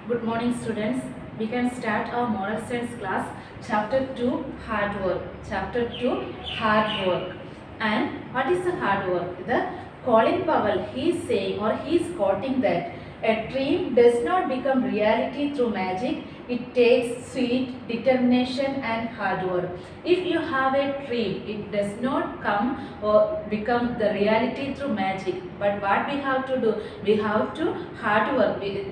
Good morning, students. We can start our moral science class, chapter 2, hard work. Chapter 2, hard work. And what is the hard work? The Colin Powell, he is saying or he is quoting that a dream does not become reality through magic. It takes sweet determination and hard work. If you have a dream, it does not come or become the reality through magic. But what we have to do? We have to hard work. It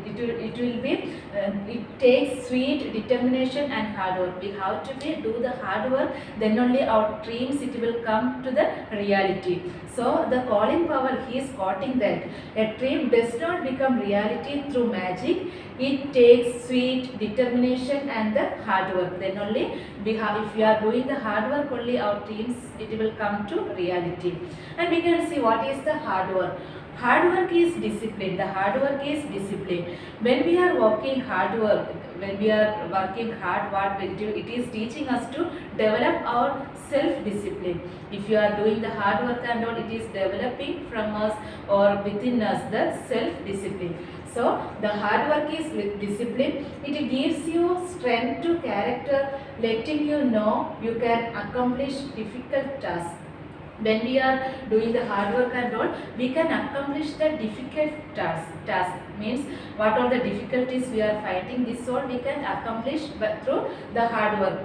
takes sweet determination and hard work. We have to do the hard work. Then only our dreams it will come to the reality. So the Colin Powell he is quoting that a dream does not become reality through magic. It takes sweet determination and the hard work. Then only if we are doing the hard work, only our dreams it will come to reality. And we can see what is the hard work. Hard work is discipline. The hard work is discipline. When we are working hard work, when we are working hard, what we do, it is teaching us to develop our self-discipline. If you are doing the hard work and all, it is developing from us or within us the self-discipline. So the hard work is with discipline. It gives you strength to character, letting you know you can accomplish difficult tasks. When we are doing the hard work and all, we can accomplish the difficult task means what are the difficulties we are fighting, this all we can accomplish but through the hard work.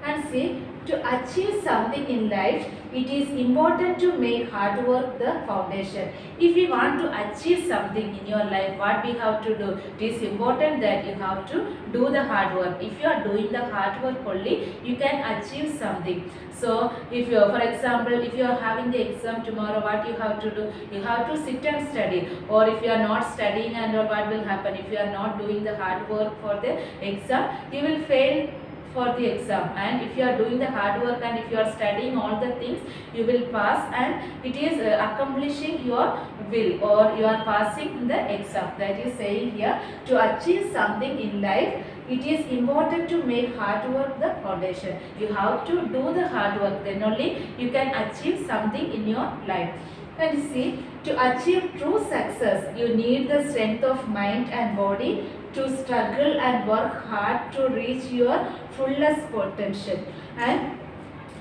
And see, to achieve something in life, it is important to make hard work the foundation. If we want to achieve something in your life, what we have to do? It is important that you have to do the hard work. If you are doing the hard work only, you can achieve something. So, if you, for example, if you are having the exam tomorrow, what you have to do? You have to sit and study. Or if you are not studying and all, what will happen? If you are not doing the hard work for the exam, you will fail for the exam. And if you are doing the hard work and if you are studying all the things, you will pass, and it is accomplishing your will or you are passing the exam. That is saying here, to achieve something in life, it is important to make hard work the foundation. You have to do the hard work, then only you can achieve something in your life. And see, to achieve true success, you need the strength of mind and body to struggle and work hard to reach your fullest potential. And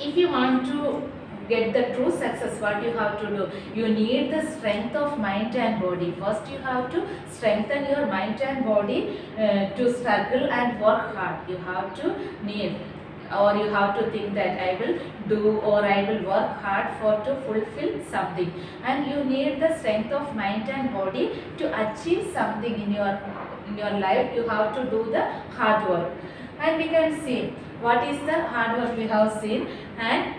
if you want to get the true success, what you have to do? You need the strength of mind and body. First you have to strengthen your mind and body to struggle and work hard. You have to need, or you have to think that I will do or I will work hard for to fulfill something. And you need the strength of mind and body to achieve something in your life. You have to do the hard work. And we can see what is the hard work we have seen. And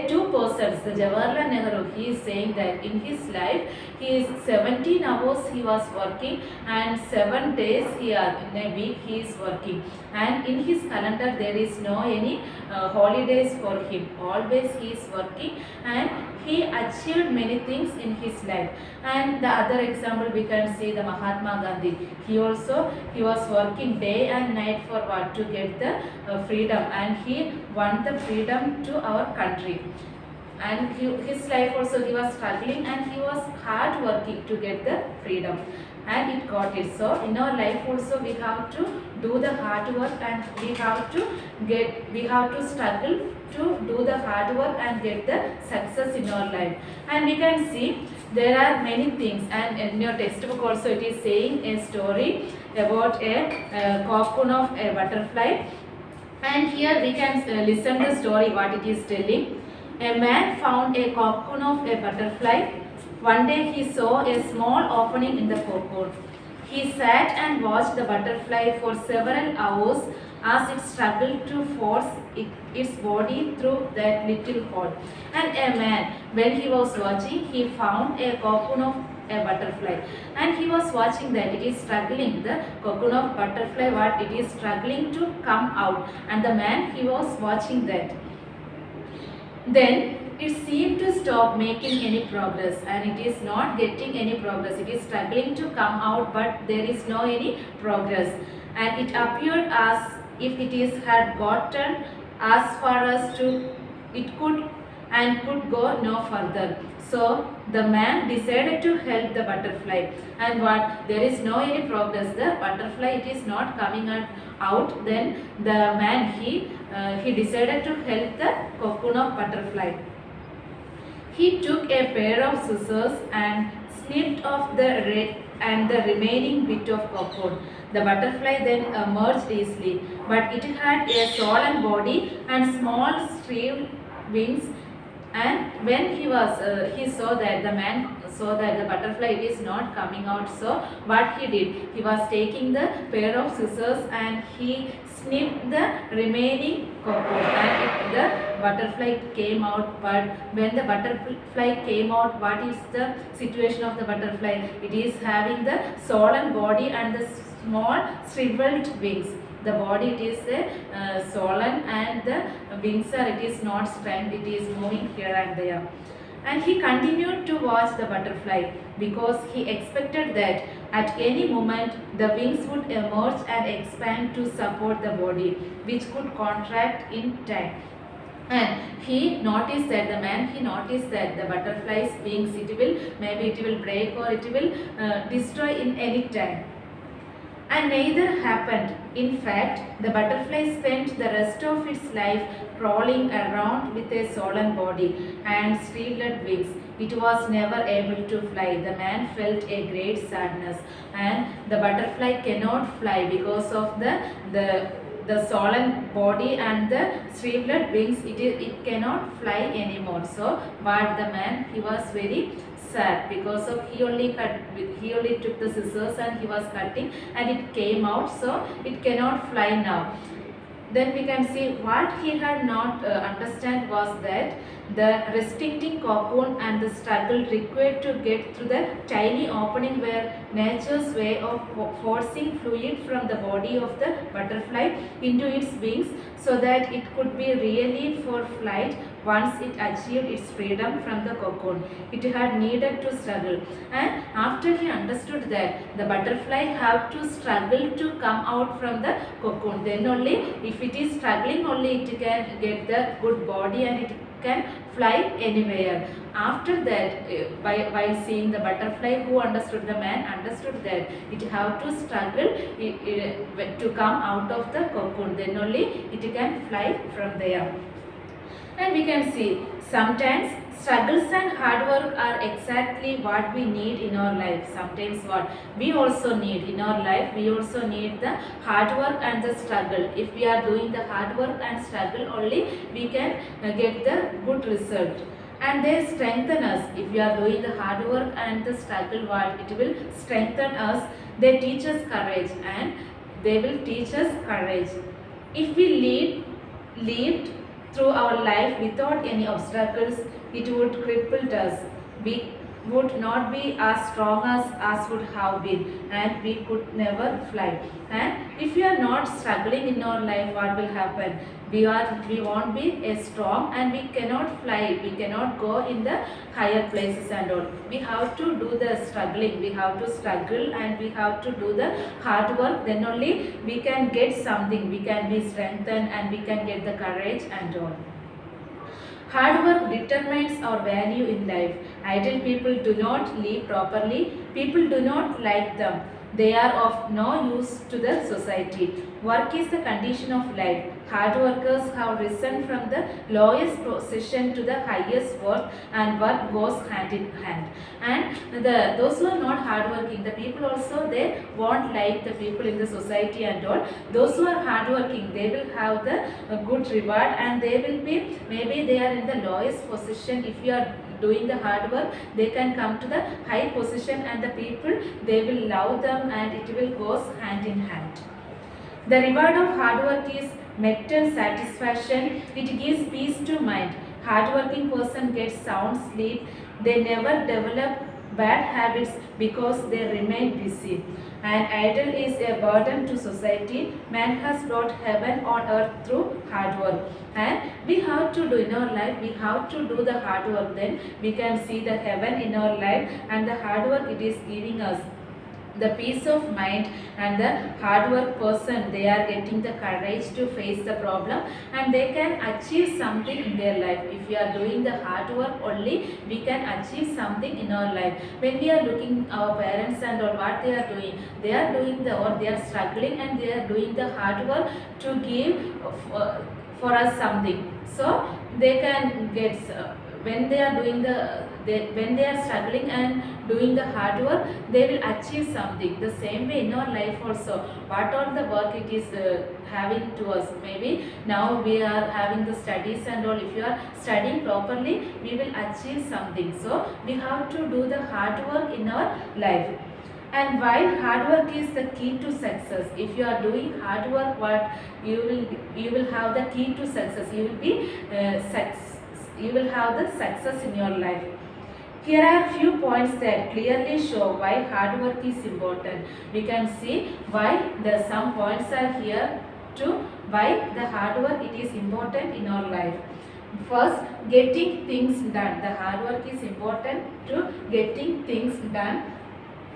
two persons, the Jawaharlal Nehru, he is saying that in his life, he is 17 hours he was working and 7 days in a week he is working. And in his calendar there is no any holidays for him. Always he is working and he achieved many things in his life. And the other example we can see the Mahatma Gandhi. He was working day and night for what? To get the freedom, and he won the freedom to our country. And his life also he was struggling and he was hard working to get the freedom, and it got it. So in our life also we have to do the hard work, and we have to struggle to do the hard work and get the success in our life. And we can see there are many things, and in your textbook also it is saying a story about a cocoon of a butterfly. And here we can listen the story what it is telling. A man found a cocoon of a butterfly. One day he saw a small opening in the cocoon. He sat and watched the butterfly for several hours as it struggled to force its body through that little hole. And a man, when he was watching, he found a cocoon of a butterfly, and he was watching that it is struggling, the cocoon of butterfly, what it is struggling to come out, and the man he was watching that. Then it seemed to stop making any progress, and it is not getting any progress. It is struggling to come out, but there is no any progress. And it appeared as if it is had gotten as far as to it could and could go no further. So the man decided to help the butterfly, and what there is no any progress, the butterfly it is not coming out. Then the man he decided to help the cocoon of butterfly. He took a pair of scissors and snipped off the red and the remaining bit of cocoon. The butterfly then emerged easily, but it had a swollen body and small straight wings. And when he saw that the man saw that the butterfly it is not coming out, so what he did, he was taking the pair of scissors and he snipped the remaining cocoon, and the butterfly came out. But when the butterfly came out, what is the situation of the butterfly? It is having the swollen body and the small shriveled wings. The body it is swollen and the wings are it is not strength, it is moving here and there. And he continued to watch the butterfly because he expected that at any moment the wings would emerge and expand to support the body, which could contract in time. And he noticed that the butterfly's wings it will maybe it will break or it will destroy in any time. And neither happened. In fact, the butterfly spent the rest of its life crawling around with a swollen body and shriveled wings. It was never able to fly. The man felt a great sadness, and the butterfly cannot fly because of the swollen body and the shriveled wings. It cannot fly anymore. So, but the man he was very sad because of he only took the scissors and he was cutting and it came out, so it cannot fly now. Then we can see what he had not understand was that the restricting cocoon and the struggle required to get through the tiny opening were nature's way of forcing fluid from the body of the butterfly into its wings so that it could be ready for flight once it achieved its freedom from the cocoon. It had needed to struggle, and after he understood that the butterfly have to struggle to come out from the cocoon, then only if it is struggling only it can get the good body and it can fly anywhere. After that, while seeing the butterfly, who understood, the man understood that it have to struggle to come out of the cocoon, then only it can fly from there. And we can see sometimes struggles and hard work are exactly what we need in our life. Sometimes what we also need in our life, we also need the hard work and the struggle. If we are doing the hard work and struggle only, we can get the good result. And they strengthen us. If we are doing the hard work and the struggle, what it will strengthen us. They teach us courage, and they will teach us courage. If we lived through our life without any obstacles, it would cripple us. We would not be as strong as would have been, and we could never fly. And if we are not struggling in our life, what will happen? We won't be as strong and we cannot fly. We cannot go in the higher places and all. We have to do the struggling. We have to struggle and we have to do the hard work. Then only we can get something. We can be strengthened and we can get the courage and all. Hard work determines our value in life. Idle people do not live properly. People do not like them. They are of no use to the society. Work is the condition of life. Hard workers have risen from the lowest position to the highest worth, and work goes hand in hand. And those who are not hardworking, the people also they won't like the people in the society and all. Those who are hardworking, they will have the good reward, and they will be maybe they are in the lowest position. If you are doing the hard work, they can come to the high position, and the people they will love them, and it will goes hand in hand. The reward of hard work is mental satisfaction. It gives peace to mind. Hardworking person gets sound sleep. They never develop bad habits because they remain busy. And idle is a burden to society. Man has brought heaven on earth through hard work. And we have to do in our life, we have to do the hard work. Then we can see the heaven in our life, and the hard work it is giving us. the peace of mind, and the hard work person, they are getting the courage to face the problem, and they can achieve something in their life. If we are doing the hard work only, we can achieve something in our life. When we are looking our parents and all, what they are doing the, or they are struggling and they are doing the hard work to give for us something. So they can get when they are doing when they are struggling and doing the hard work, they will achieve something. The same way in our life also, what all the work it is having to us. Maybe now we are having the studies and all, if you are studying properly, we will achieve something. So we have to do the hard work in our life. And while hard work is the key to success, if you are doing hard work, what you will have the key to success. You will be you will have the success in your life. Here are few points that clearly show why hard work is important. We can see why the some points are here to why the hard work it is important in our life. First, getting things done. The hard work is important to getting things done.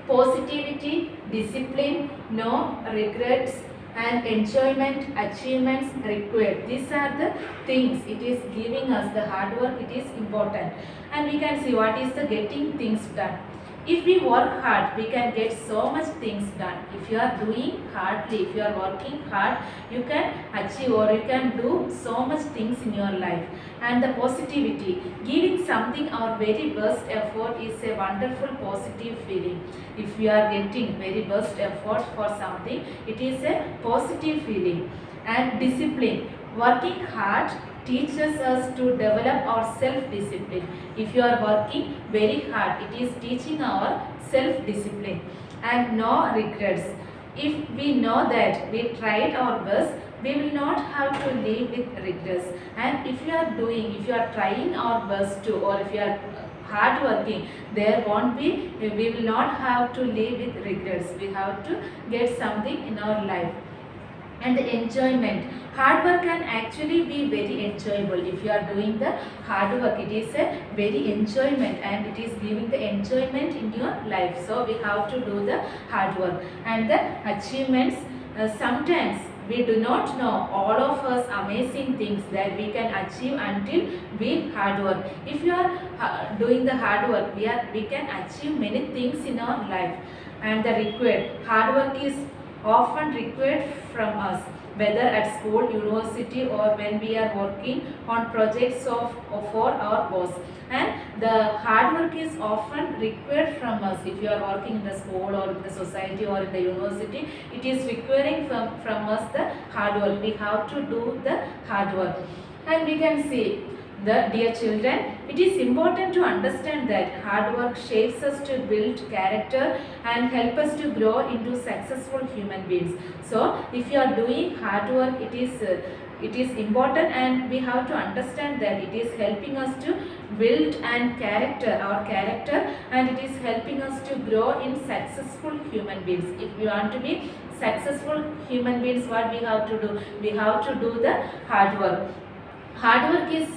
Positivity, discipline, no regrets, and enjoyment, achievements required. These are the things it is giving us. The hard work it is important. And we can see what is the getting things done. If we work hard, we can get so much things done. If you are doing hardly, if you are working hard, you can achieve or you can do so much things in your life. And the positivity, giving something our very best effort is a wonderful positive feeling. If we are getting very best effort for something, it is a positive feeling. And discipline, working hard teaches us to develop our self-discipline. If you are working very hard, it is teaching our self-discipline. And no regrets. If we know that we tried our best, we will not have to live with regrets. And if you are trying our best to, or if you are hard working, there won't be, we will not have to live with regrets. We have to get something in our life. And the enjoyment, hard work can actually be very enjoyable. If you are doing the hard work, it is a very enjoyment and it is giving the enjoyment in your life. So we have to do the hard work. And the achievements, sometimes we do not know all of us amazing things that we can achieve until we hard work. If you are doing the hard work, we can achieve many things in our life. And the required, hard work is often required from us, whether at school, university, or when we are working on projects for our boss. And the hard work is often required from us. If you are working in the school or in the society or in the university, it is requiring from us the hard work. We have to do the hard work. And we can see, dear children, it is important to understand that hard work shapes us to build character and help us to grow into successful human beings. So, if you are doing hard work, it is important, and we have to understand that it is helping us to build our character, and it is helping us to grow in successful human beings. If we want to be successful human beings, what we have to do? We have to do the hard work. Hard work is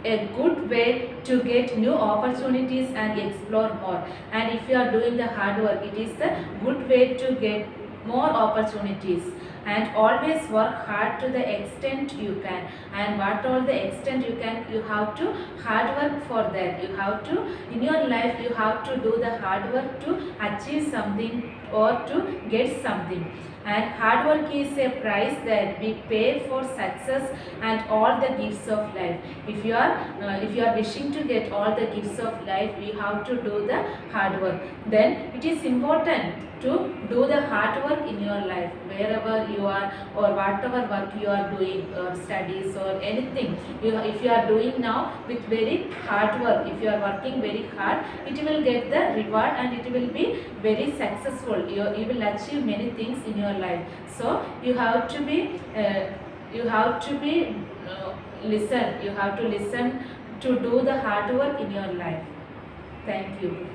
a good way to get new opportunities and explore more. And if you are doing the hard work, it is the good way to get more opportunities. And always work hard to the extent you can. And what all the extent you can, you have to hard work for that. You have to, in your life, you have to do the hard work to achieve something or to get something. And hard work is a price that we pay for success and all the gifts of life. If you are wishing to get all the gifts of life, you have to do the hard work. Then it is important to do the hard work in your life, wherever you are or whatever work you are doing, or studies or anything. If you are doing now with very hard work, if you are working very hard, it will get the reward and it will be very successful. You will achieve many things in your life. So you have to be listen. You have to listen to do the hard work in your life. Thank you.